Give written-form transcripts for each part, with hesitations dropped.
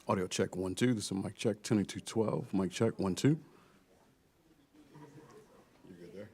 Audio check 1 2. This is mic check 2212. Mic check 1 2. You good there?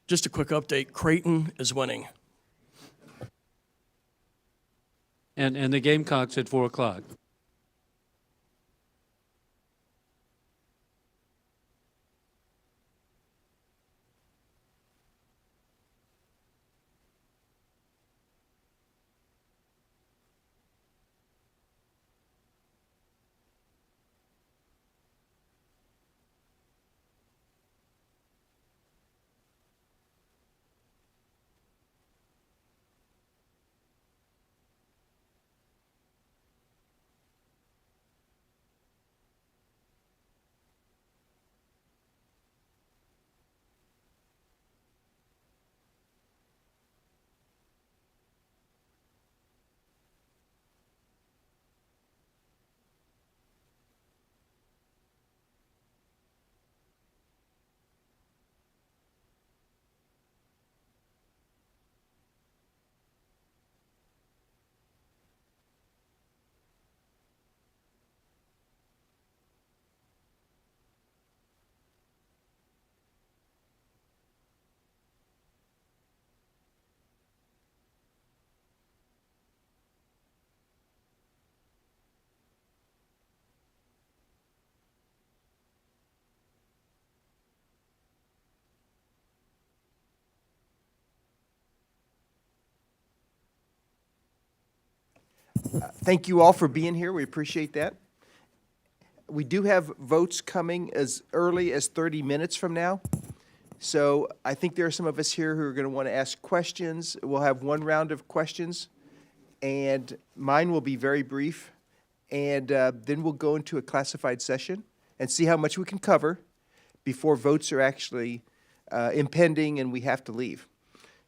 Just a quick update, Creighton is winning. And the Gamecocks at 4 o'clock. Thank you all for being here. We appreciate that. We do have votes coming as early as 30 minutes from now. So I think there are some of us here who are going to want to ask questions. We'll have one round of questions, and mine will be very brief. And then we'll go into a classified session and see how much we can cover before votes are actually impending and we have to leave.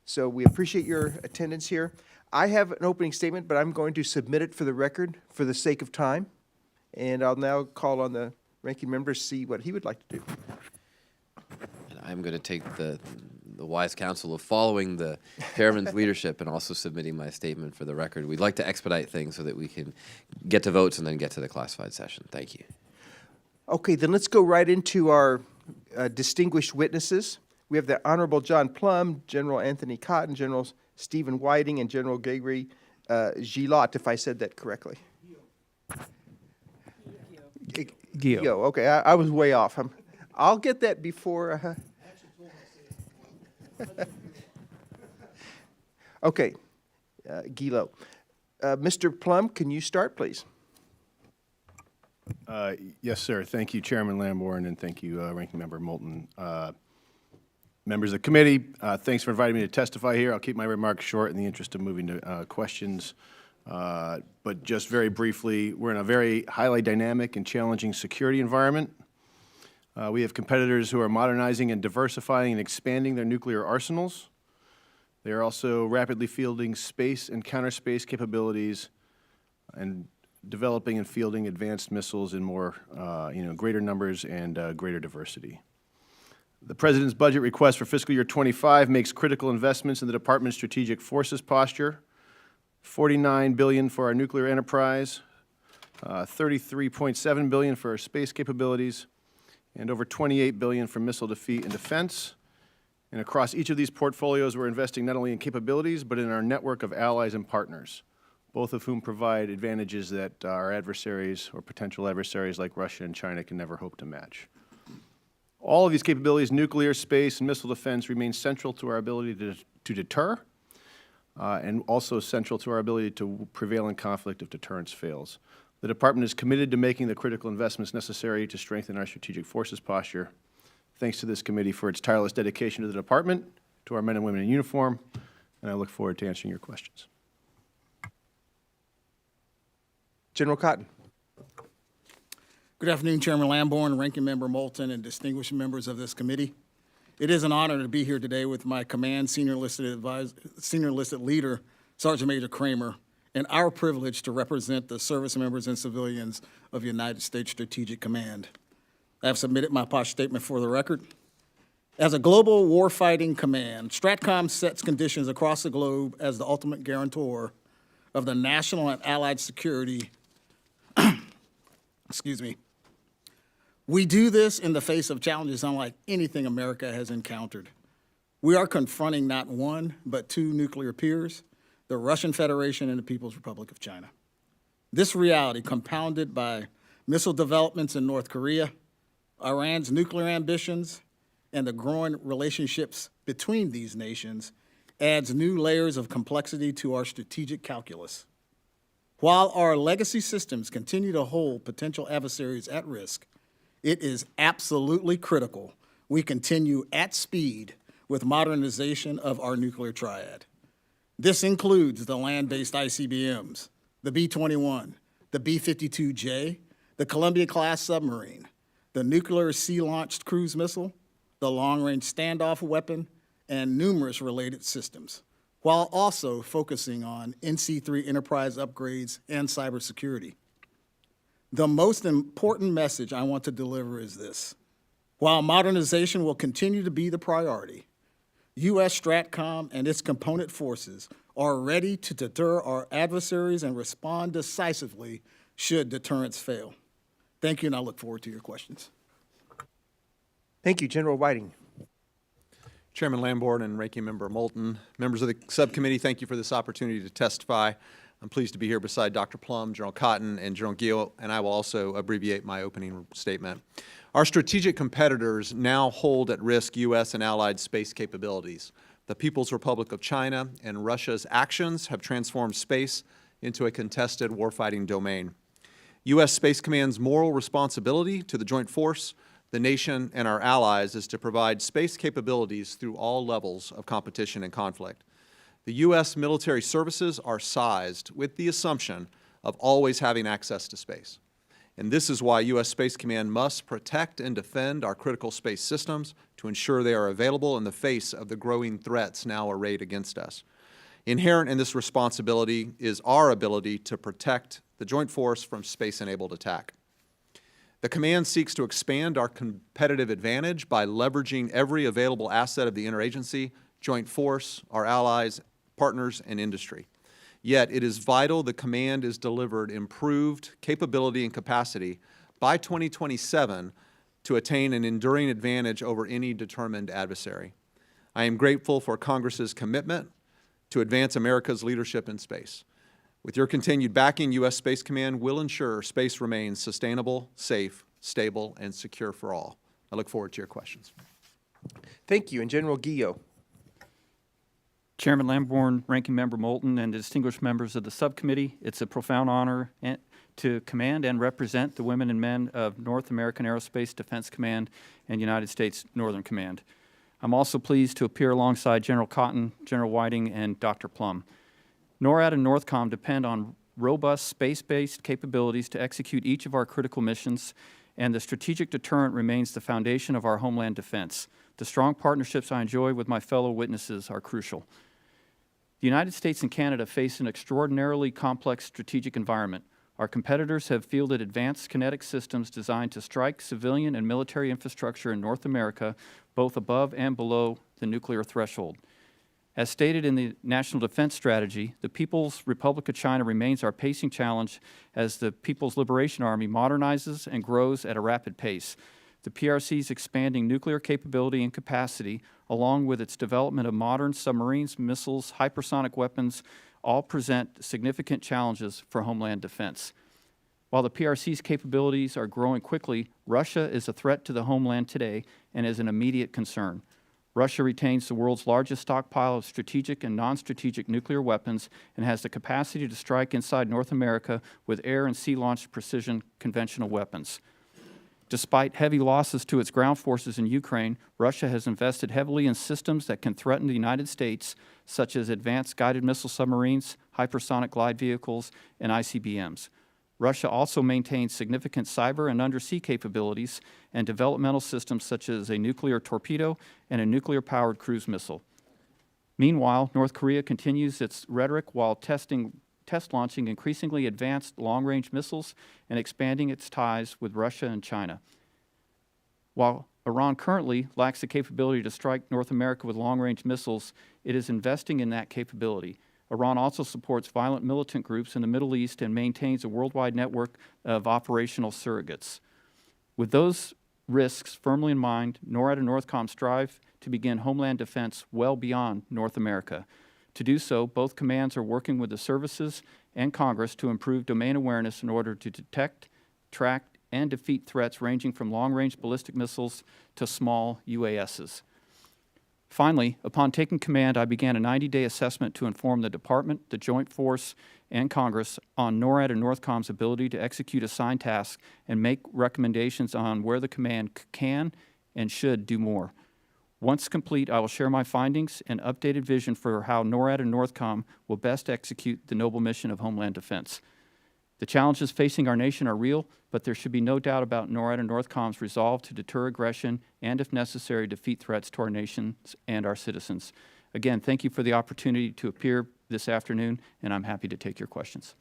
So we appreciate your attendance here. I have an opening statement, but I'm going to submit it for the record for the sake of time. And I'll now call on the ranking member to see what he would like to do. And I'm going to take the wise counsel of following the chairman's leadership and also submitting my statement for the record. We'd like to expedite things so that we can get to votes and then get to the classified session. Thank you. Okay, then let's go right into our distinguished witnesses. We have the Honorable John Plum, General Anthony Cotton, General Stephen Whiting, and General Gregory Gillot, if I said that correctly. Gio. Okay, I was way off. I'll get that before. Okay, Gillot. Mr. Plum, can you start, please? Yes, sir. Thank you, Chairman Lamborn, and thank you, Ranking Member Moulton. Members of the committee, thanks for inviting me to testify here. I'll keep my remarks short in the interest of moving to questions. But just very briefly, we're in a very highly dynamic and challenging security environment. We have competitors who are modernizing and diversifying and expanding their nuclear arsenals. They are also rapidly fielding space and counter-space capabilities and developing and fielding advanced missiles in more, greater numbers and greater diversity. The President's budget request for fiscal year 25 makes critical investments in the Department's strategic forces posture, $49 billion for our nuclear enterprise, $33.7 billion for our space capabilities, and over $28 billion for missile defeat and defense. And across each of these portfolios, we're investing not only in capabilities, but in our network of allies and partners, both of whom provide advantages that our adversaries or potential adversaries like Russia and China can never hope to match. All of these capabilities, nuclear, space, and missile defense, remain central to our ability to deter, and also central to our ability to prevail in conflict if deterrence fails. The Department is committed to making the critical investments necessary to strengthen our strategic forces posture. Thanks to this committee for its tireless dedication to the Department, to our men and women in uniform, and I look forward to answering your questions. General Cotton. Good afternoon, Chairman Lamborn, Ranking Member Moulton, and distinguished members of this committee. It is an honor to be here today with my command senior enlisted leader, Sergeant Major Kramer, and our privilege to represent the service members and civilians of United States Strategic Command. I have submitted my POSH statement for the record. As a global warfighting command, STRATCOM sets conditions across the globe as the ultimate guarantor of the national and allied security. Excuse me. We do this in the face of challenges unlike anything America has encountered. We are confronting not one, but two nuclear peers, the Russian Federation and the People's Republic of China. This reality, compounded by missile developments in North Korea, Iran's nuclear ambitions, and the growing relationships between these nations, adds new layers of complexity to our strategic calculus. While our legacy systems continue to hold potential adversaries at risk, it is absolutely critical we continue at speed with modernization of our nuclear triad. This includes the land-based ICBMs, the B-21, the B-52J, the Columbia-class submarine, the nuclear sea-launched cruise missile, the long-range standoff weapon, and numerous related systems, while also focusing on NC-3 enterprise upgrades and cybersecurity. The most important message I want to deliver is this. While modernization will continue to be the priority, U.S. STRATCOM and its component forces are ready to deter our adversaries and respond decisively should deterrence fail. Thank you, and I look forward to your questions. Thank you, General Whiting. Chairman Lamborn and Ranking Member Moulton, members of the subcommittee, thank you for this opportunity to testify. I'm pleased to be here beside Dr. Plum, General Cotton, and General Gio, and I will also abbreviate my opening statement. Our strategic competitors now hold at risk U.S. and allied space capabilities. The People's Republic of China and Russia's actions have transformed space into a contested warfighting domain. U.S. Space Command's moral responsibility to the joint force, the nation, and our allies is to provide space capabilities through all levels of competition and conflict. The U.S. military services are sized with the assumption of always having access to space. And this is why U.S. Space Command must protect and defend our critical space systems to ensure they are available in the face of the growing threats now arrayed against us. Inherent in this responsibility is our ability to protect the joint force from space-enabled attack. The command seeks to expand our competitive advantage by leveraging every available asset of the interagency, joint force, our allies, partners, and industry. Yet it is vital the command is delivered improved capability and capacity by 2027 to attain an enduring advantage over any determined adversary. I am grateful for Congress's commitment to advance America's leadership in space. With your continued backing, U.S. Space Command will ensure space remains sustainable, safe, stable, and secure for all. I look forward to your questions. Thank you, and General Gio. Chairman Lamborn, Ranking Member Moulton, and distinguished members of the subcommittee, it's a profound honor to command and represent the women and men of North American Aerospace Defense Command and United States Northern Command. I'm also pleased to appear alongside General Cotton, General Whiting, and Dr. Plum. NORAD and NORTHCOM depend on robust space-based capabilities to execute each of our critical missions, and the strategic deterrent remains the foundation of our homeland defense. The strong partnerships I enjoy with my fellow witnesses are crucial. The United States and Canada face an extraordinarily complex strategic environment. Our competitors have fielded advanced kinetic systems designed to strike civilian and military infrastructure in North America, both above and below the nuclear threshold. As stated in the National Defense Strategy, the People's Republic of China remains our pacing challenge as the People's Liberation Army modernizes and grows at a rapid pace. The PRC's expanding nuclear capability and capacity, along with its development of modern submarines, missiles, hypersonic weapons, all present significant challenges for homeland defense. While the PRC's capabilities are growing quickly, Russia is a threat to the homeland today and is an immediate concern. Russia retains the world's largest stockpile of strategic and non-strategic nuclear weapons and has the capacity to strike inside North America with air and sea-launched precision conventional weapons. Despite heavy losses to its ground forces in Ukraine, Russia has invested heavily in systems that can threaten the United States, such as advanced guided missile submarines, hypersonic glide vehicles, and ICBMs. Russia also maintains significant cyber and undersea capabilities and developmental systems such as a nuclear torpedo and a nuclear-powered cruise missile. Meanwhile, North Korea continues its rhetoric while test launching increasingly advanced long-range missiles and expanding its ties with Russia and China. While Iran currently lacks the capability to strike North America with long-range missiles, it is investing in that capability. Iran also supports violent militant groups in the Middle East and maintains a worldwide network of operational surrogates. With those risks firmly in mind, NORAD and NORTHCOM strive to begin homeland defense well beyond North America. To do so, both commands are working with the services and Congress to improve domain awareness in order to detect, track, and defeat threats ranging from long-range ballistic missiles to small UASs. Finally, upon taking command, I began a 90-day assessment to inform the Department, the Joint Force, and Congress on NORAD and NORTHCOM's ability to execute assigned tasks and make recommendations on where the command can and should do more. Once complete, I will share my findings and updated vision for how NORAD and NORTHCOM will best execute the noble mission of Homeland Defense. The challenges facing our nation are real, but there should be no doubt about NORAD and NORTHCOM's resolve to deter aggression and, if necessary, defeat threats to our nations and our citizens. Again, thank you for the opportunity to appear this afternoon, and I'm happy to take your questions.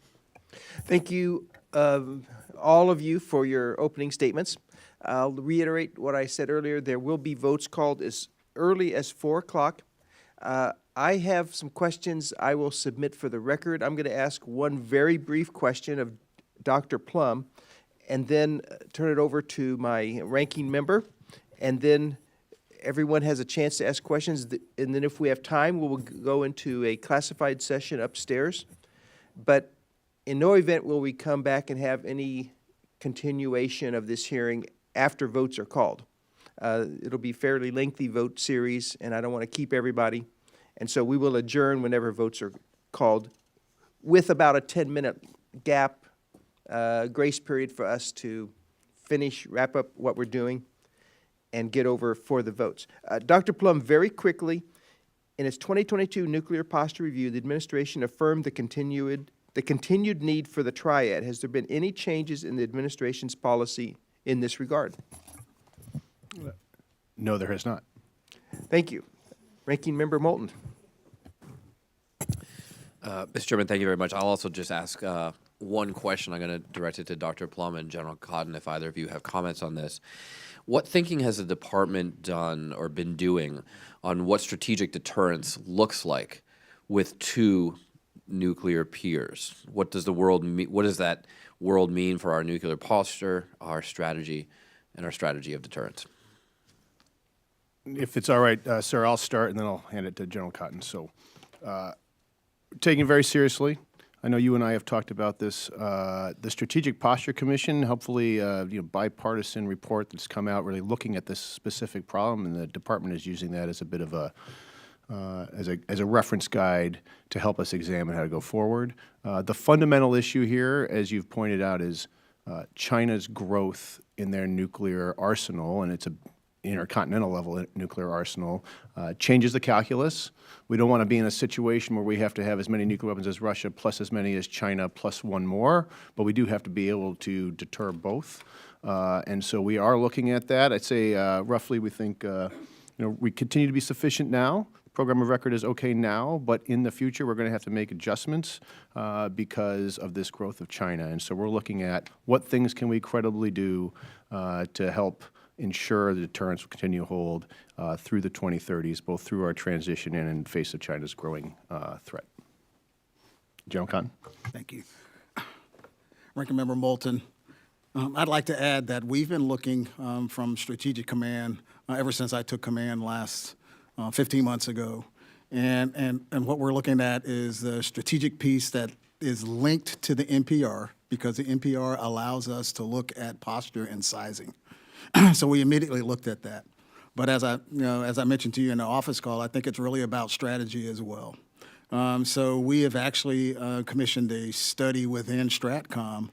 Thank you, all of you, for your opening statements. I'll reiterate what I said earlier. There will be votes called as early as 4 o'clock. I have some questions I will submit for the record. I'm going to ask one very brief question of Dr. Plum, and then turn it over to my ranking member, and then everyone has a chance to ask questions, and then if we have time, we will go into a classified session upstairs. But in no event will we come back and have any continuation of this hearing after votes are called. It'll be fairly lengthy vote series, and I don't want to keep everybody. And so we will adjourn whenever votes are called with about a 10-minute gap, grace period for us to wrap up what we're doing and get over for the votes. Dr. Plum, very quickly, in its 2022 Nuclear Posture Review, the administration affirmed the continued need for the triad. Has there been any changes in the administration's policy in this regard? No, there has not. Thank you. Ranking Member Moulton. Mr. Chairman, thank you very much. I'll also just ask one question. I'm going to direct it to Dr. Plum and General Cotton, if either of you have comments on this. What thinking has the department done or been doing on what strategic deterrence looks like with two nuclear peers? What does the world what does that world mean for our nuclear posture, our strategy, and our strategy of deterrence? If it's all right, sir, I'll start, and then I'll hand it to General Cotton. So, taking it very seriously. I know you and I have talked about this. The Strategic Posture Commission, hopefully, bipartisan report that's come out really looking at this specific problem, and the department is using that as a bit of a as a reference guide to help us examine how to go forward. The fundamental issue here, as you've pointed out, is China's growth in their nuclear arsenal, and it's a intercontinental level nuclear arsenal, changes the calculus. We don't want to be in a situation where we have to have as many nuclear weapons as Russia plus as many as China plus one more, but we do have to be able to deter both. And so we are looking at that. I'd say roughly we think we continue to be sufficient now. Program of record is okay now, but in the future we're going to have to make adjustments because of this growth of China. And so we're looking at what things can we credibly do to help ensure the deterrence will continue to hold through the 2030s, both through our transition and in face of China's growing threat. General Cotton. Thank you. Ranking Member Moulton, I'd like to add that we've been looking from Strategic Command ever since I took command last 15 months ago. And what we're looking at is the strategic piece that is linked to the NPR, because the NPR allows us to look at posture and sizing. So we immediately looked at that. But as I mentioned to you in the office call, I think it's really about strategy as well. So we have actually commissioned a study within STRATCOM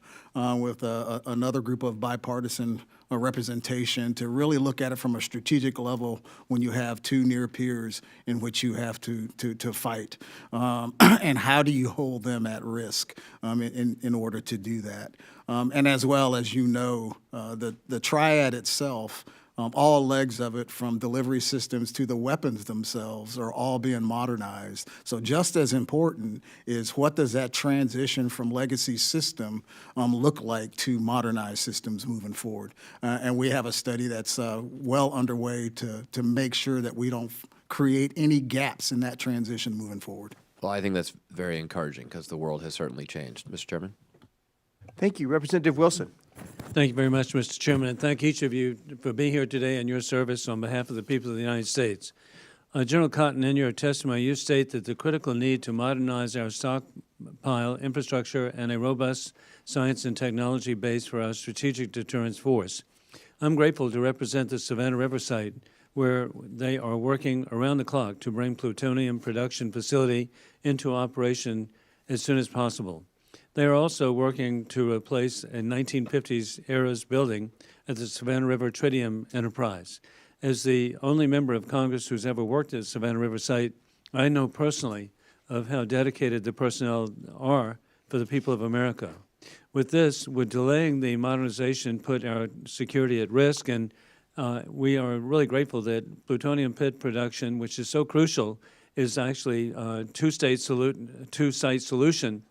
with another group of bipartisan representation to really look at it from a strategic level when you have two near peers in which you have to fight. And how do you hold them at risk in order to do that? And as well as the triad itself, all legs of it, from delivery systems to the weapons themselves, are all being modernized. So just as important is, what does that transition from legacy system look like to modernized systems moving forward? And we have a study that's well underway to make sure that we don't create any gaps in that transition moving forward. Well, I think that's very encouraging because the world has certainly changed. Mr. Chairman? Thank you. Representative Wilson. Thank you very much, Mr. Chairman, and thank each of you for being here today and your service on behalf of the people of the United States. General Cotton, in your testimony, you state that the critical need to modernize our stockpile infrastructure and a robust science and technology base for our strategic deterrence force. I'm grateful to represent the Savannah River site, where they are working around the clock to bring plutonium production facility into operation as soon as possible. They are also working to replace a 1950s era's building at the Savannah River Tritium Enterprise. As the only member of Congress who's ever worked at the Savannah River site, I know personally of how dedicated the personnel are for the people of America. With this, would delaying the modernization put our security at risk? And we are really grateful that plutonium pit production, which is so crucial, is actually a two-site solution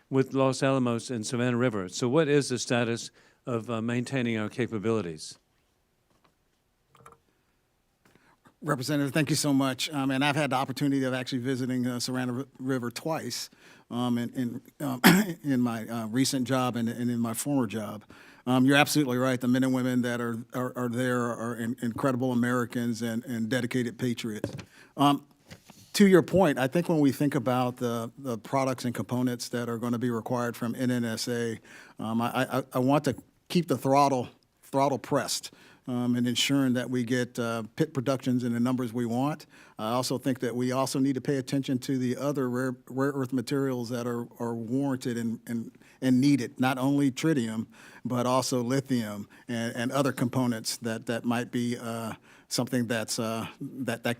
with Los Alamos and Savannah River. So what is the status of maintaining our capabilities? Representative, thank you so much. And I've had the opportunity of actually visiting Savannah River twice in my recent job and in my former job. You're absolutely right. The men and women that are there are incredible Americans and dedicated patriots. To your point, I think when we think about the products and components that are going to be required from NNSA, I want to keep the throttle pressed and ensuring that we get pit productions in the numbers we want. I also think that we also need to pay attention to the other rare earth materials that are warranted and needed, not only tritium, but also lithium and other components that might be something that's that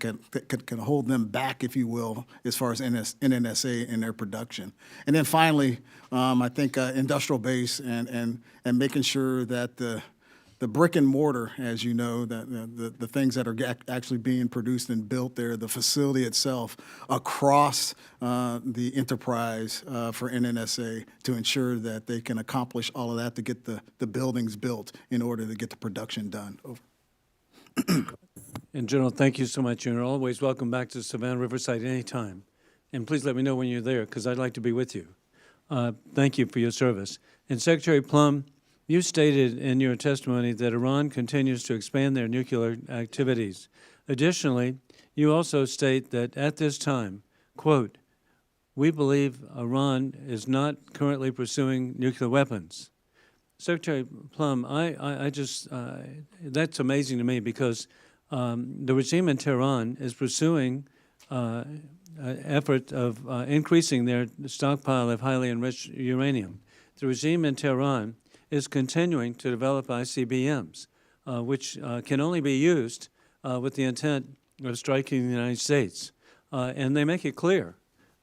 can hold them back, if you will, as far as NNSA and their production. And then finally, I think industrial base and making sure that the brick and mortar, as you know, that the things that are actually being produced and built there, the facility itself across the enterprise for NNSA to ensure that they can accomplish all of that to get the buildings built in order to get the production done. Over. And General, thank you so much. You're always welcome back to Savannah River site anytime. And please let me know when you're there, because I'd like to be with you. Thank you for your service. And Secretary Plum, you stated in your testimony that Iran continues to expand their nuclear activities. Additionally, you also state that at this time, quote, we believe Iran is not currently pursuing nuclear weapons. Secretary Plum, I just, that's amazing to me, because the regime in Tehran is pursuing an effort of increasing their stockpile of highly enriched uranium. The regime in Tehran is continuing to develop ICBMs, which can only be used with the intent of striking the United States. And they make it clear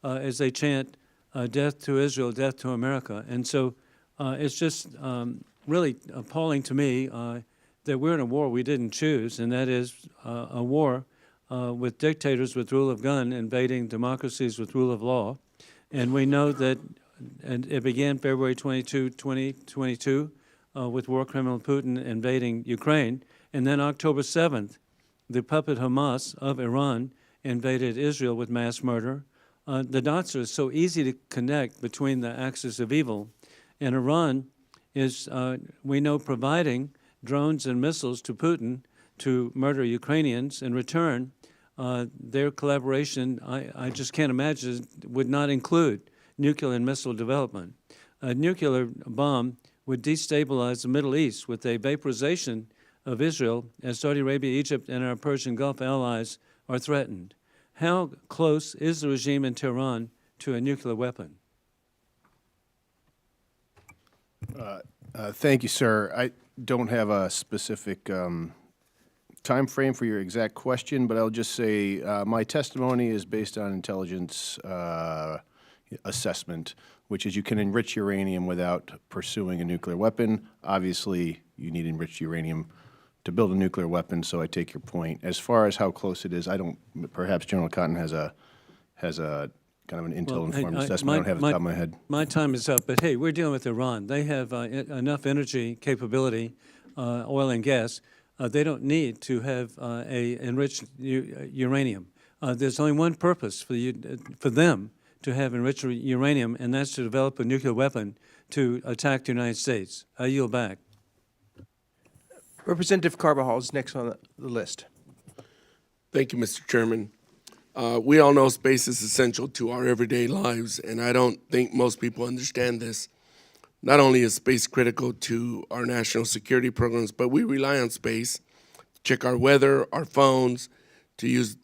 as they chant, death to Israel, death to America. And so it's just really appalling to me that we're in a war we didn't choose, and that is a war with dictators with rule of gun invading democracies with rule of law. And we know that it began February 22, 2022 with war criminal Putin invading Ukraine. And then October 7th, the puppet Hamas of Iran invaded Israel with mass murder. The dots are so easy to connect between the axis of evil. And Iran is, we know, providing drones and missiles to Putin to murder Ukrainians. In return, their collaboration, I just can't imagine, would not include nuclear and missile development. A nuclear bomb would destabilize the Middle East with a vaporization of Israel as Saudi Arabia, Egypt, and our Persian Gulf allies are threatened. How close is the regime in Tehran to a nuclear weapon? Thank you, sir. I don't have a specific time frame for your exact question, but I'll just say my testimony is based on intelligence assessment, which is you can enrich uranium without pursuing a nuclear weapon. Obviously, you need enriched uranium to build a nuclear weapon, so I take your point. As far as how close it is, I don't, perhaps General Cotton has a kind of an intel-informed assessment. I don't have it off the top of my head. My time is up, but hey, we're dealing with Iran. They have enough energy capability, oil and gas. They don't need to have a enriched uranium. There's only one purpose for them to have enriched uranium, and that's to develop a nuclear weapon to attack the United States. I yield back. Representative Carbajal is next on the list. Thank you, Mr. Chairman. We all know space is essential to our everyday lives, and I don't think most people understand this. Not only is space critical to our national security programs, but we rely on space to check our weather, our phones, to use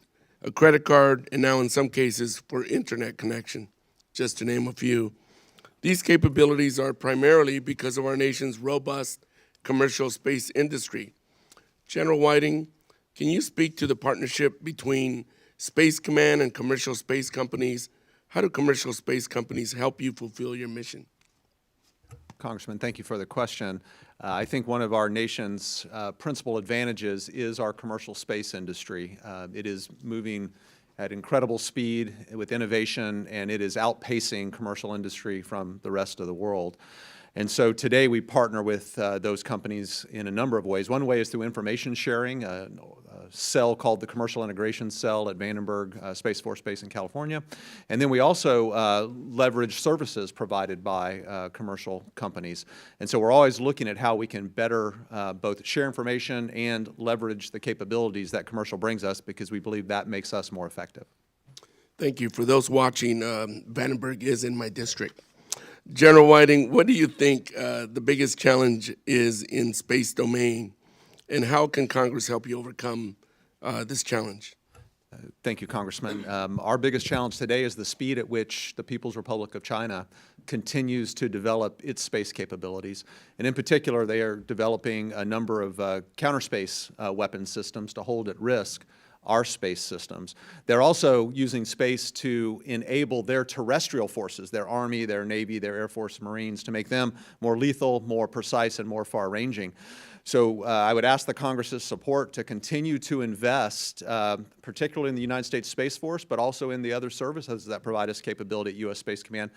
a credit card, and now in some cases for internet connection, just to name a few. These capabilities are primarily because of our nation's robust commercial space industry. General Whiting, can you speak to the partnership between Space Command and commercial space companies? How do commercial space companies help you fulfill your mission? Congressman, thank you for the question. I think one of our nation's principal advantages is our commercial space industry. It is moving at incredible speed with innovation, and it is outpacing commercial industry from the rest of the world. And so today we partner with those companies in a number of ways. One way is through information sharing, a cell called the Commercial Integration Cell at Vandenberg Space Force Base in California. And then we also leverage services provided by commercial companies. And so we're always looking at how we can better both share information and leverage the capabilities that commercial brings us, because we believe that makes us more effective. Thank you. For those watching, Vandenberg is in my district. General Whiting, what do you think the biggest challenge is in space domain, and how can Congress help you overcome this challenge? Thank you, Congressman. Our biggest challenge today is the speed at which the People's Republic of China continues to develop its space capabilities. And in particular, they are developing a number of counterspace weapon systems to hold at risk our space systems. They're also using space to enable their terrestrial forces, their Army, their Navy, their Air Force, Marines, to make them more lethal, more precise, and more far-ranging. So I would ask the Congress's support to continue to invest, particularly in the United States Space Force, but also in the other services that provide us capability at U.S. Space Command,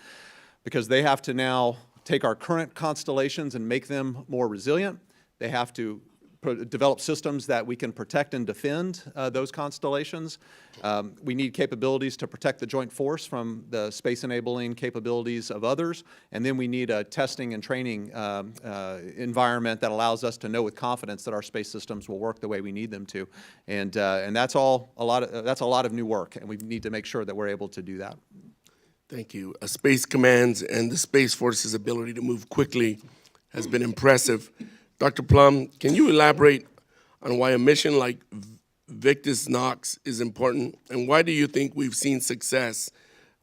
because they have to now take our current constellations and make them more resilient. They have to develop systems that we can protect and defend those constellations. We need capabilities to protect the joint force from the space-enabling capabilities of others, and then we need a testing and training environment that allows us to know with confidence that our space systems will work the way we need them to. And that's a lot of new work, and we need to make sure that we're able to do that. Thank you. Space Command's and the Space Force's ability to move quickly has been impressive. Dr. Plum, can you elaborate on why a mission like Victus Nox is important, and why do you think we've seen success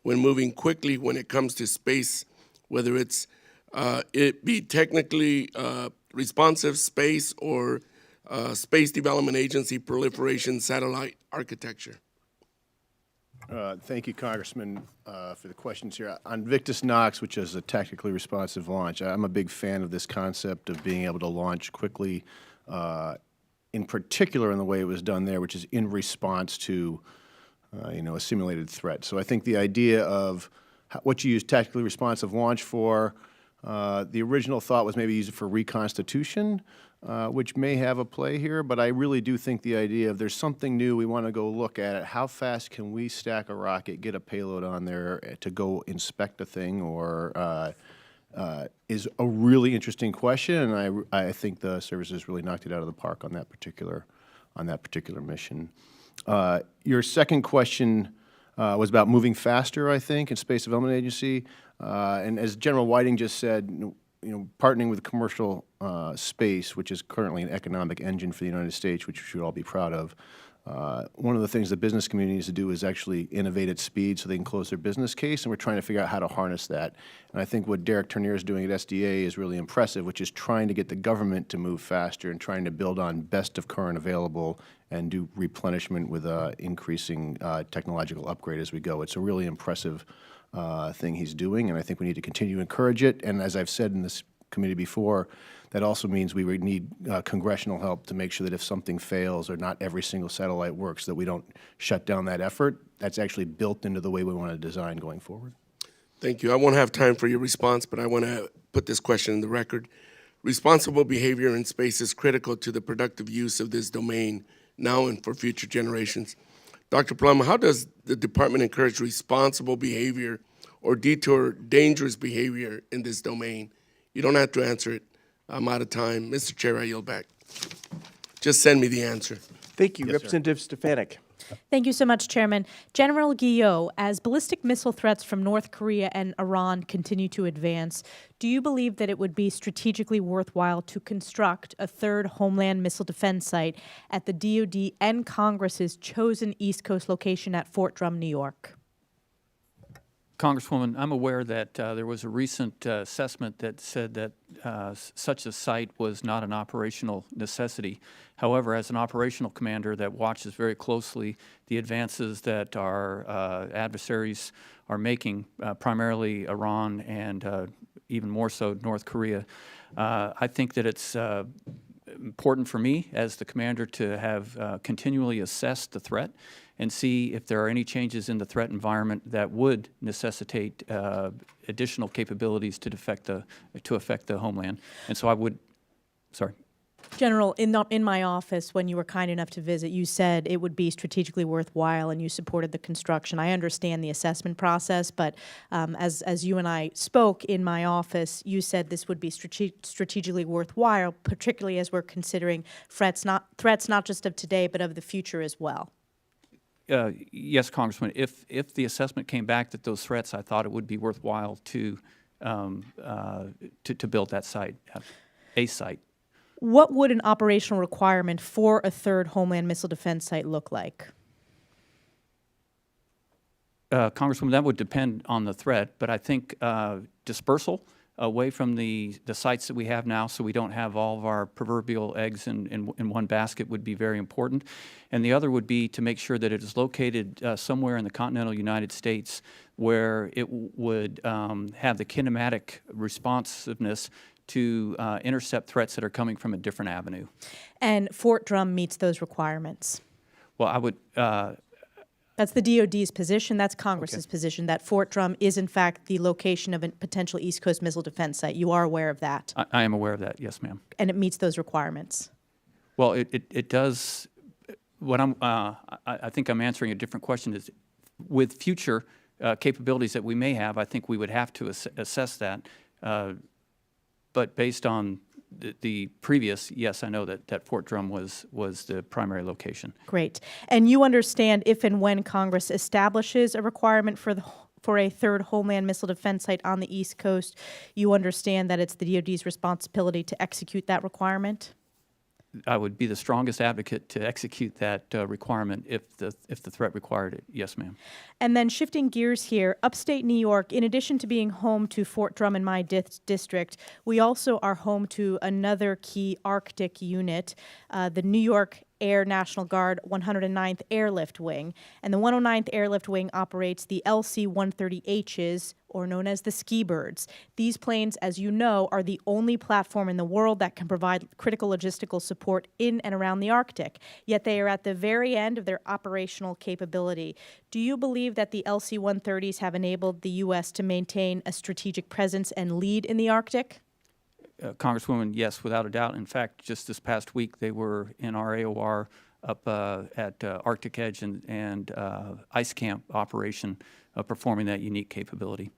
when moving quickly when it comes to space, whether it's it be technically responsive space or Space Development Agency proliferation satellite architecture? Thank you, Congressman, for the questions here. On Victus Nox, which is a tactically responsive launch, I'm a big fan of this concept of being able to launch quickly, in particular in the way it was done there, which is in response to, a simulated threat. So I think the idea of what you use tactically responsive launch for, the original thought was maybe use it for reconstitution, which may have a play here, but I really do think the idea of there's something new, we want to go look at it, how fast can we stack a rocket, get a payload on there to go inspect a thing, or is a really interesting question, and I think the services really knocked it out of the park on that particular mission. Your second question was about moving faster, I think, in Space Development Agency, and as General Whiting just said, partnering with commercial space, which is currently an economic engine for the United States, which we should all be proud of. One of the things the business community needs to do is actually innovate at speed so they can close their business case, and we're trying to figure out how to harness that. And I think what Derek Turnier is doing at SDA is really impressive, which is trying to get the government to move faster and trying to build on best of current available and do replenishment with increasing technological upgrade as we go. It's a really impressive thing he's doing, and I think we need to continue to encourage it. And as I've said in this committee before, that also means we would need congressional help to make sure that if something fails or not every single satellite works, that we don't shut down that effort. That's actually built into the way we want to design going forward. Thank you. I won't have time for your response, but I want to put this question in the record. Responsible behavior in space is critical to the productive use of this domain now and for future generations. Dr. Plum, how does the department encourage responsible behavior or detour dangerous behavior in this domain? You don't have to answer it. I'm out of time. Mr. Chair, I yield back. Just send me the answer. Thank you, Representative Stefanik. Thank you so much, Chairman. General Guillot, as ballistic missile threats from North Korea and Iran continue to advance, do you believe that it would be strategically worthwhile to construct a third homeland missile defense site at the DoD and Congress's chosen East Coast location at Fort Drum, New York? Congresswoman, I'm aware that there was a recent assessment that said that such a site was not an operational necessity. However, as an operational commander that watches very closely the advances that our adversaries are making, primarily Iran and even more so North Korea, I think that it's important for me as the commander to have continually assessed the threat and see if there are any changes in the threat environment that would necessitate additional capabilities to affect the homeland. And so I would, sorry. General, in my office, when you were kind enough to visit, you said it would be strategically worthwhile and you supported the construction. I understand the assessment process, but as you and I spoke in my office, you said this would be strategically worthwhile, particularly as we're considering threats not just of today, but of the future as well. Yes, Congressman. If the assessment came back that those threats, I thought it would be worthwhile to build that site, a site. What would an operational requirement for a third homeland missile defense site look like? Congresswoman, that would depend on the threat, but I think dispersal away from the sites that we have now so we don't have all of our proverbial eggs in one basket would be very important. And the other would be to make sure that it is located somewhere in the continental United States where it would have the kinematic responsiveness to intercept threats that are coming from a different avenue. And Fort Drum meets those requirements. Well, I would... That's the DoD's position. That's Congress's position, that Fort Drum is, in fact, the location of a potential East Coast missile defense site. You are aware of that? I am aware of that, yes, ma'am. And it meets those requirements? Well, it does. What I think I'm answering a different question is, with future capabilities that we may have, I think we would have to assess that. But based on the previous, yes, I know that Fort Drum was the primary location. Great. And you understand if and when Congress establishes a requirement for a third homeland missile defense site on the East Coast, you understand that it's the DoD's responsibility to execute that requirement? I would be the strongest advocate to execute that requirement if the threat required it. Yes, ma'am. And then shifting gears here, upstate New York, in addition to being home to Fort Drum in my district, we also are home to another key Arctic unit, the New York Air National Guard 109th Airlift Wing. And the 109th Airlift Wing operates the LC-130Hs, or known as the Ski Birds. These planes, as you know, are the only platform in the world that can provide critical logistical support in and around the Arctic. Yet they are at the very end of their operational capability. Do you believe that the LC-130s have enabled the U.S. to maintain a strategic presence and lead in the Arctic? Congresswoman, yes, without a doubt. In fact, just this past week, they were in our AOR up at Arctic Edge and Ice Camp operation performing that unique capability.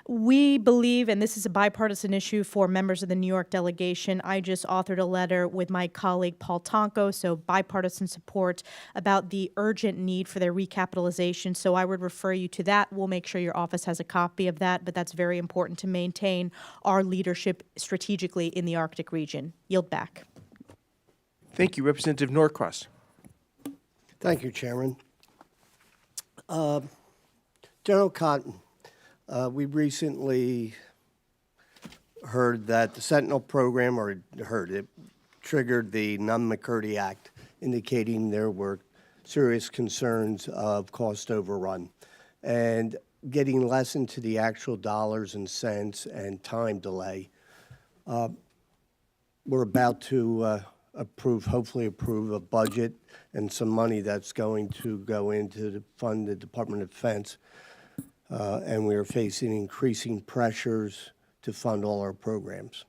We believe, and this is a bipartisan issue for members of the New York delegation, I just authored a letter with my colleague Paul Tonko, so bipartisan support about the urgent need for their recapitalization. So I would refer you to that. We'll make sure your office has a copy of that, but that's very important to maintain our leadership strategically in the Arctic region. Yield back. Thank you, Representative Norcross. Thank you, Chairman. General Cotton, we recently heard that the Sentinel program, triggered the Nunn-McCurdy Act, indicating there were serious concerns of cost overrun. And getting less into the actual dollars and cents and time delay, we're about to hopefully approve a budget and some money that's going to go into fund the Department of Defense. And we are facing increasing pressures to fund all our programs.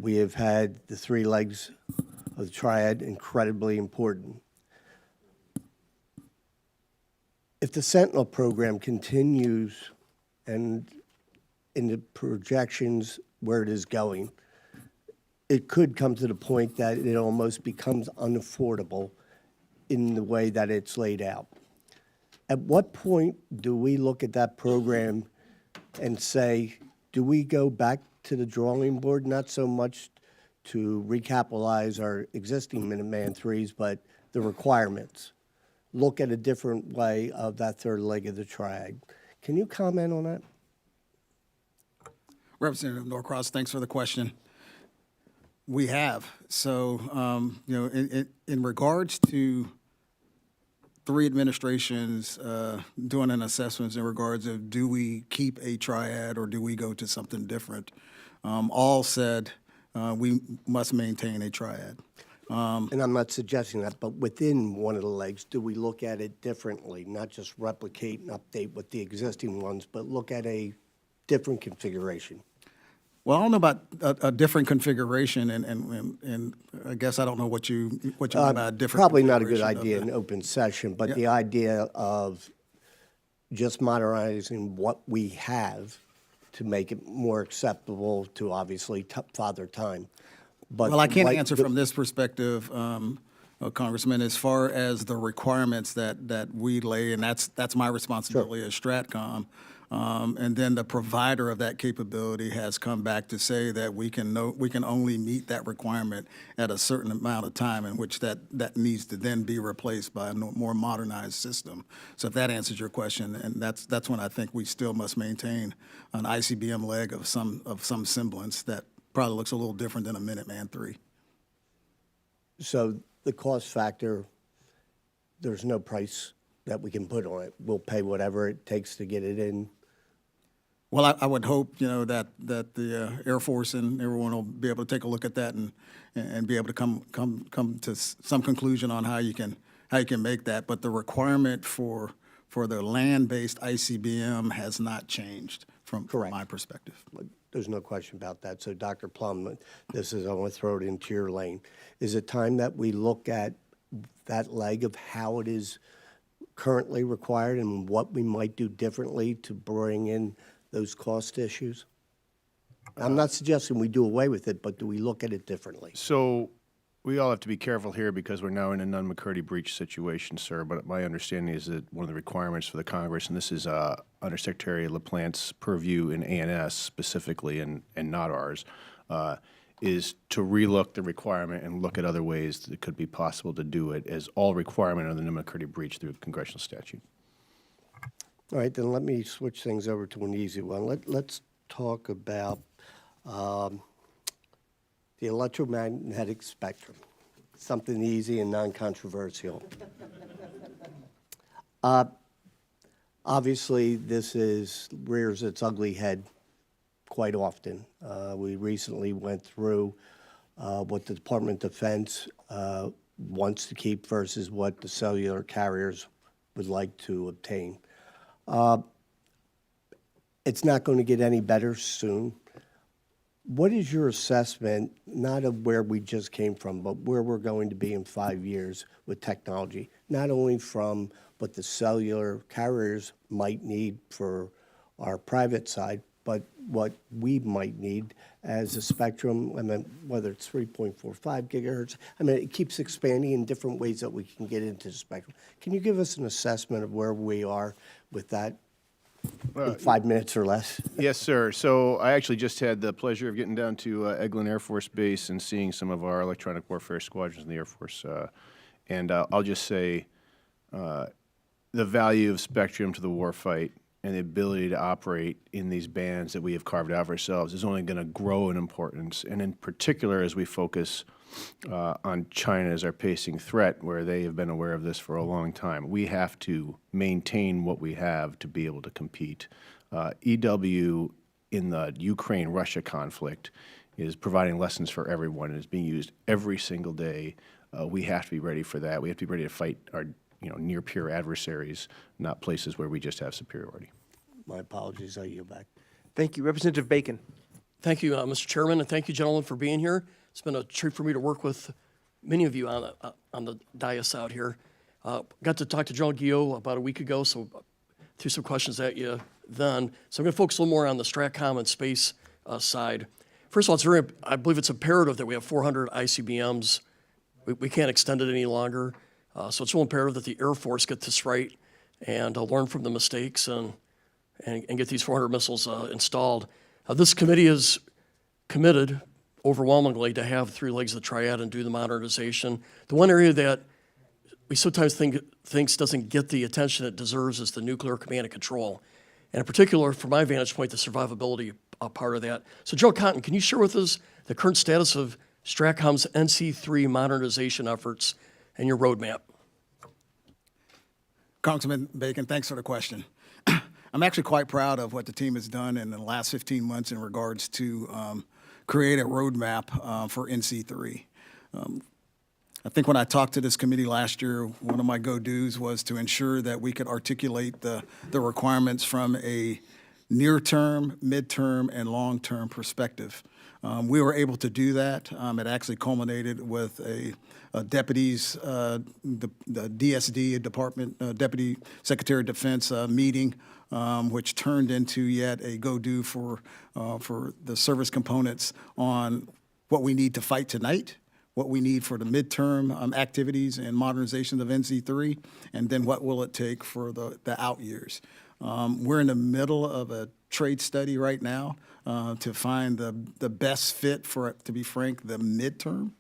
We have had the three legs of the triad, incredibly important. If the Sentinel program continues and in the projections where it is going, it could come to the point that it almost becomes unaffordable in the way that it's laid out. At what point do we look at that program and say, do we go back to the drawing board, not so much to recapitalize our existing Minuteman threes, but the requirements? Look at a different way of that third leg of the triad. Can you comment on that? Representative Norcross, thanks for the question. We have. So, in regards to three administrations doing an assessment in regards of do we keep a triad or do we go to something different, all said we must maintain a triad. And I'm not suggesting that, but within one of the legs, do we look at it differently? Not just replicate and update with the existing ones, but look at a different configuration? Well, I don't know about a different configuration, and I guess I don't know what you mean by a different. Probably not a good configuration of idea the- in open session, but Yeah. the idea of just modernizing what we have to make it more acceptable to obviously Father Time. But Well, I can't like answer the- from this perspective, Congressman, as far as the requirements that we lay, and that's my responsibility as Stratcom. And then the provider of that capability has come back to say that we can only meet that requirement at a certain amount of time in which that needs to then be replaced by a more modernized system. So if that answers your question, and that's when I think we still must maintain an ICBM leg of some semblance that probably looks a little different than a Minuteman III. So the cost factor, there's no price that we can put on it. We'll pay whatever it takes to get it in. Well, I would hope, that the Air Force and everyone will be able to take a look at that and be able to come to some conclusion on how you can make that. But the requirement for the land-based ICBM has not changed from my perspective. There's no question about that. So Dr. Plum, I want to throw it into your lane. Is it time that we look at that leg of how it is currently required and what we might do differently to bring in those cost issues? I'm not suggesting we do away with it, but do we look at it differently? So we all have to be careful here because we're now in a Nunn-McCurdy breach situation, sir. But my understanding is that one of the requirements for the Congress, and this is Undersecretary LaPlante's purview in ANS specifically, and not ours, is to relook the requirement and look at other ways that it could be possible to do it as all requirement of the Nunn-McCurdy breach through congressional statute. All right, then let me switch things over to an easy one. Let's talk about the electromagnetic spectrum, something easy and non-controversial. Obviously, this rears its ugly head quite often. We recently went through what the Department of Defense wants to keep versus what the cellular carriers would like to obtain. It's not going to get any better soon. What is your assessment, not of where we just came from, but where we're going to be in 5 years with technology, not only from what the cellular carriers might need for our private side, but what we might need as a spectrum, I mean, whether it's 3.45 gigahertz. I mean, it keeps expanding in different ways that we can get into the spectrum. Can you give us an assessment of where we are with that in 5 minutes or less? Yes, sir. So I actually just had the pleasure of getting down to Eglin Air Force Base and seeing some of our electronic warfare squadrons in the Air Force. And I'll just say the value of spectrum to the warfight and the ability to operate in these bands that we have carved out for ourselves is only going to grow in importance. And in particular, as we focus on China as our pacing threat, where they have been aware of this for a long time, we have to maintain what we have to be able to compete. EW in the Ukraine-Russia conflict is providing lessons for everyone and is being used every single day. We have to be ready for that. We have to be ready to fight our near peer adversaries, not places where we just have superiority. My apologies, I yield back. Thank you. Representative Bacon. Thank you, Mr. Chairman, and thank you, gentlemen, for being here. It's been a treat for me to work with many of you on the dais out here. Got to talk to General Guillot about a week ago, so threw some questions at you then. So I'm going to focus a little more on the Stratcom and space side. First of all, I believe it's imperative that we have 400 ICBMs. We can't extend it any longer. So it's real imperative that the Air Force get this right and learn from the mistakes and get these 400 missiles installed. This committee is committed overwhelmingly to have three legs of the triad and do the modernization. The one area that we sometimes thinks doesn't get the attention it deserves is the nuclear command and control. And in particular, from my vantage point, the survivability part of that. So General Cotton, can you share with us the current status of STRATCOM's NC3 modernization efforts and your roadmap? Congressman Bacon, thanks for the question. I'm actually quite proud of what the team has done in the last 15 months in regards to create a roadmap for NC3. I think when I talked to this committee last year, one of my go-dos was to ensure that we could articulate the requirements from a near-term, mid-term, and long-term perspective. We were able to do that. It actually culminated with a deputy's, the DSD Department, Deputy Secretary of Defense meeting, which turned into yet a go-do for the service components on what we need to fight tonight, what we need for the midterm activities and modernization of NC3, and then what will it take for the out years. We're in the middle of a trade study right now to find the best fit for, to be frank, the midterm,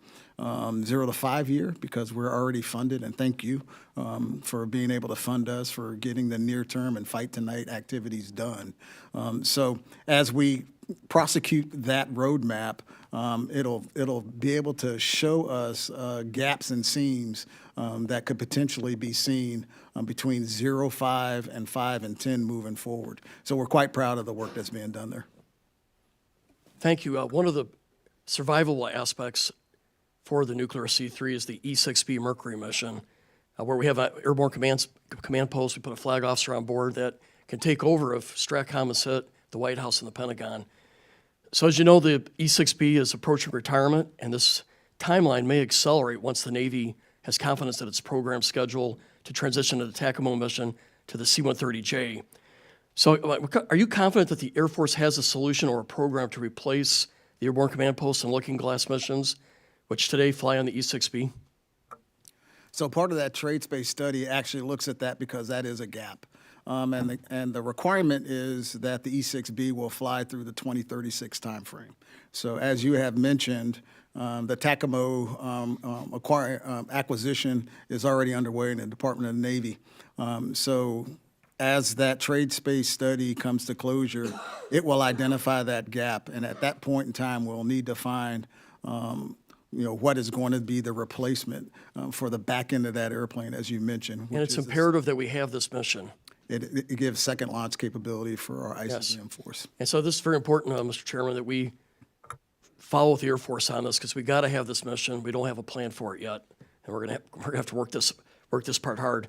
0 to 5 year, because we're already funded, and thank you for being able to fund us for getting the near term and fight tonight activities done. So as we prosecute that roadmap, it'll be able to show us gaps and seams that could potentially be seen between 0, 5, and 5 and 10 moving forward. So we're quite proud of the work that's being done there. Thank you. One of the survivable aspects for the nuclear C3 is the E6B Mercury mission, where we have an airborne command post. We put a flag officer on board that can take over if STRATCOM has hit the White House and the Pentagon. So as you know, the E6B is approaching retirement, and this timeline may accelerate once the Navy has confidence that its program schedule to transition to the TACAMO mission to the C-130J. So are you confident that the Air Force has a solution or a program to replace the airborne command posts and looking glass missions, which today fly on the E6B? So part of that trade space study actually looks at that because that is a gap. And the requirement is that the E6B will fly through the 2036 timeframe. So as you have mentioned, the TACAMO acquisition is already underway in the Department of the Navy. So as that trade space study comes to closure, it will identify that gap. And at that point in time, we'll need to find what is going to be the replacement for the back end of that airplane, as you mentioned. And it's imperative that we have this mission. It gives second launch capability for our ICBM force. And so this is very important, Mr. Chairman, that we follow with the Air Force on this, because we got to have this mission. We don't have a plan for it yet, and we're gonna have to work this part hard.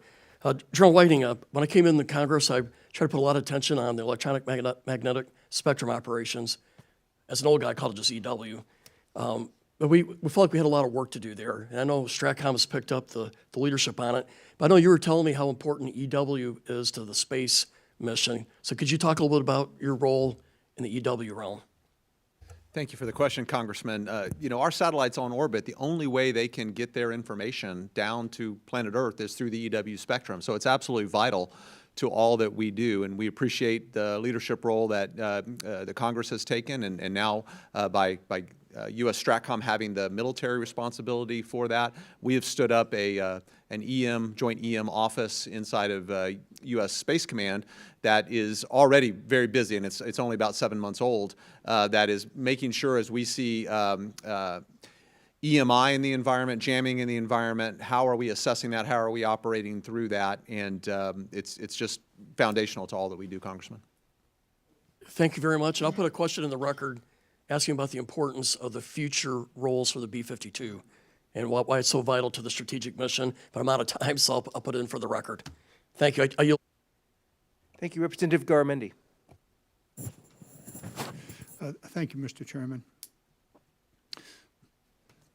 General Whiting, when I came in the Congress, I tried to put a lot of attention on the electronic magnetic spectrum operations. As an old guy, I called it just EW. But we felt like we had a lot of work to do there. And I know STRATCOM has picked up the leadership on it. But I know you were telling me how important EW is to the space mission. So could you talk a little bit about your role in the EW realm? Thank you for the question, Congressman. Our satellites on orbit, the only way they can get their information down to planet Earth is through the EW spectrum. So it's absolutely vital to all that we do, and we appreciate the leadership role that the Congress has taken, and now by U.S. STRATCOM having the military responsibility for that, we have stood up an joint EM office inside of U.S. Space Command that is already very busy, and it's only about 7 months old, that is making sure as we see EMI in the environment, jamming in the environment, how are we assessing that, how are we operating through that, and it's just foundational to all that we do, Congressman. Thank you very much. And I'll put a question in the record asking about the importance of the future roles for the B-52 and why it's so vital to the strategic mission, but I'm out of time, so I'll put it in for the record. Thank you. I yield. Thank you, Representative Garamendi. Thank you, Mr. Chairman.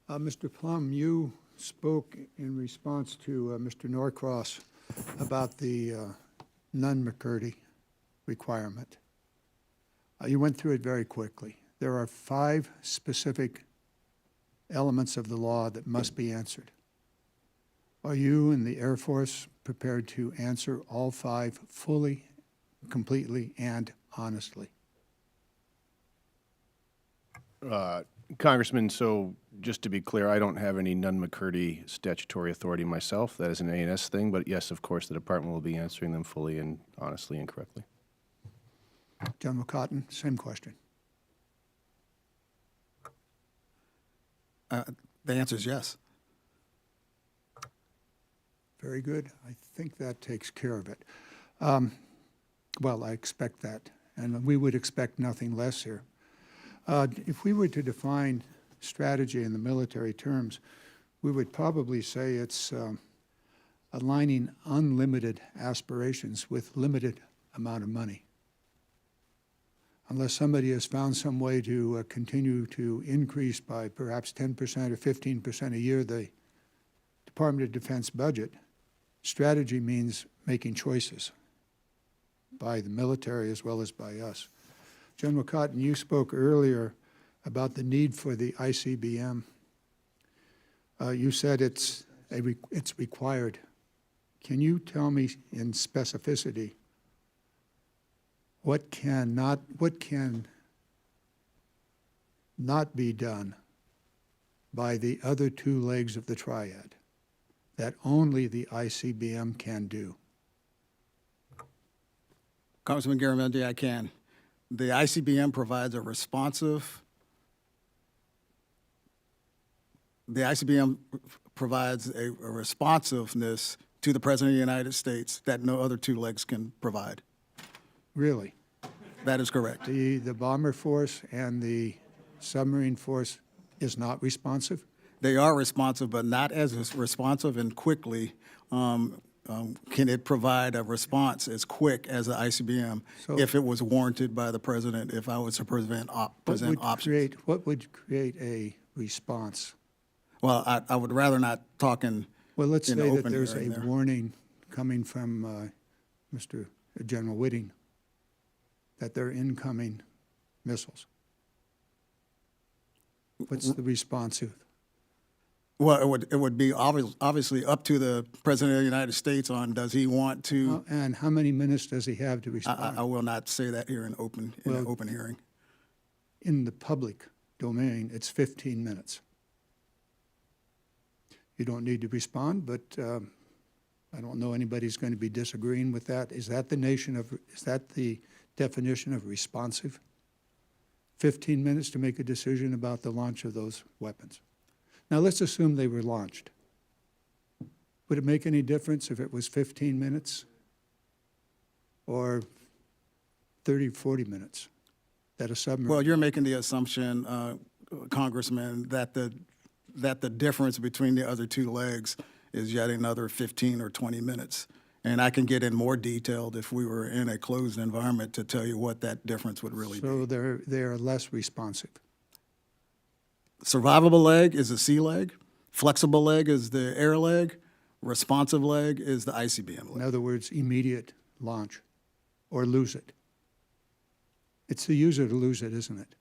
Mr. Plum, you spoke in response to Mr. Norcross about the Nunn-McCurdy requirement. You went through it very quickly. there are 5 specific elements of the law that must be answered. Are you and the Air Force prepared to answer all 5 fully, completely, and honestly? Congressman, so just to be clear, I don't have any Nunn-McCurdy statutory authority myself. That is an A&S thing, but yes, of course, the department will be answering them fully and honestly and correctly. General Cotton, same question. The answer is yes. Very good. I think that takes care of it. Well, I expect that, and we would expect nothing less here. If we were to define strategy in the military terms, we would probably say it's aligning unlimited aspirations with limited amount of money. Unless somebody has found some way to continue to increase by perhaps 10% or 15% a year the Department of Defense budget, strategy means making choices by the military as well as by us. General Cotton, you spoke earlier about the need for the ICBM. You said it's required. Can you tell me in specificity what can not be done by the other 2 legs of the triad that only the ICBM can do? Congressman Garamendi, I can. The ICBM provides a responsive, responsiveness to the President of the United States that no other 2 legs can provide. Really? That is correct. The bomber force and the submarine force is not responsive? They are responsive, but not as responsive and quickly can it provide a response as quick as the ICBM if it was warranted by the President, if I was to present options. What would create a response? Well, I would rather not talk in Well, let's say that open there's a hearing there. warning coming from Mr. General Whitting that they're incoming missiles. What's the responsive? Well, it would be obviously up to the President of the United States on does he want to. And how many minutes does he have to I respond? will not say that here in an open hearing. In the public domain, it's 15 minutes. You don't need to respond, but I don't know anybody's going to be disagreeing with that. Is that the definition of responsive? 15 minutes to make a decision about the launch of those weapons. Now, let's assume they were launched. Would it make any difference if it was 15 minutes or 30, 40 minutes that a submarine? Well, you're making the assumption, Congressman, that the difference between the other 2 legs is yet another 15 or 20 minutes. And I can get in more detailed if we were in a closed environment to tell you what that difference would really be. So they're less responsive. Survivable leg is the sea leg. Flexible leg is the air leg. Responsive leg is the ICBM In leg. other words, immediate launch or lose it. It's the use it or lose it, isn't it?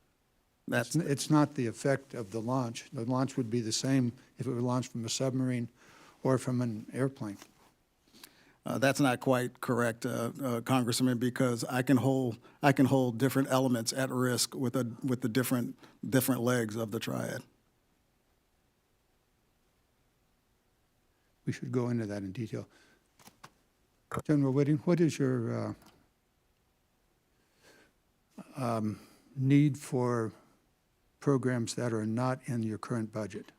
It's not the effect of the launch. The launch would be the same if it were launched from a submarine or from an airplane. That's not quite correct, Congressman, because I can hold different elements at risk with the different legs of the triad. We should go into that in detail. General Whitting, what is your need for programs that are not in your current budget?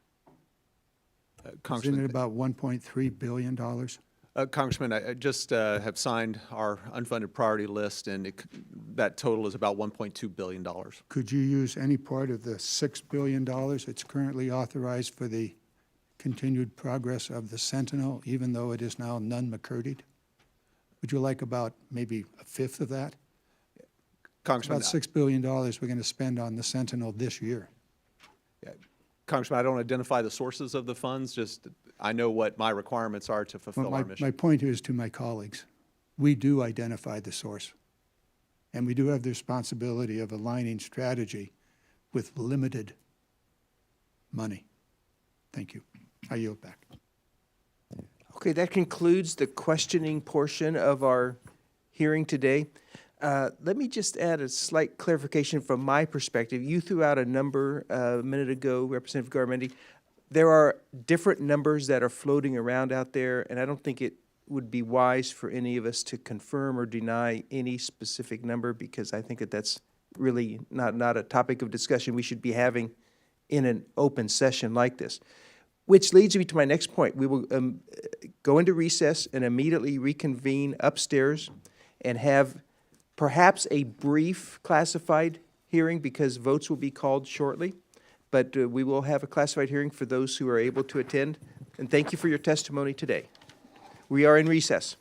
Isn't it about $1.3 billion? Congressman, I just have signed our unfunded priority list, and that total is about $1.2 billion. Could you use any part of the $6 billion that's currently authorized for the continued progress of the Sentinel, even though it is now Nunn-McCurdy? Would you like about maybe a fifth of that? Congressman, About $6 billion we're going to spend on the Sentinel this year. Congressman, I don't identify the sources of the funds, just I know what my requirements are to fulfill our mission. My point is to my colleagues, we do identify the source, and we do have the responsibility of aligning strategy with limited money. Thank you. I yield back. Okay, that concludes the questioning portion of our hearing today. Let me just add a slight clarification from my perspective. You threw out a number a minute ago, Representative Garamendi. There are different numbers that are floating around out there, and I don't think it would be wise for any of us to confirm or deny any specific number, because I think that that's really not a topic of discussion we should be having in an open session like this. Which leads me to my next point. We will go into recess and immediately reconvene upstairs and have perhaps a brief classified hearing, because votes will be called shortly. But we will have a classified hearing for those who are able to attend. And thank you for your testimony today. We are in recess.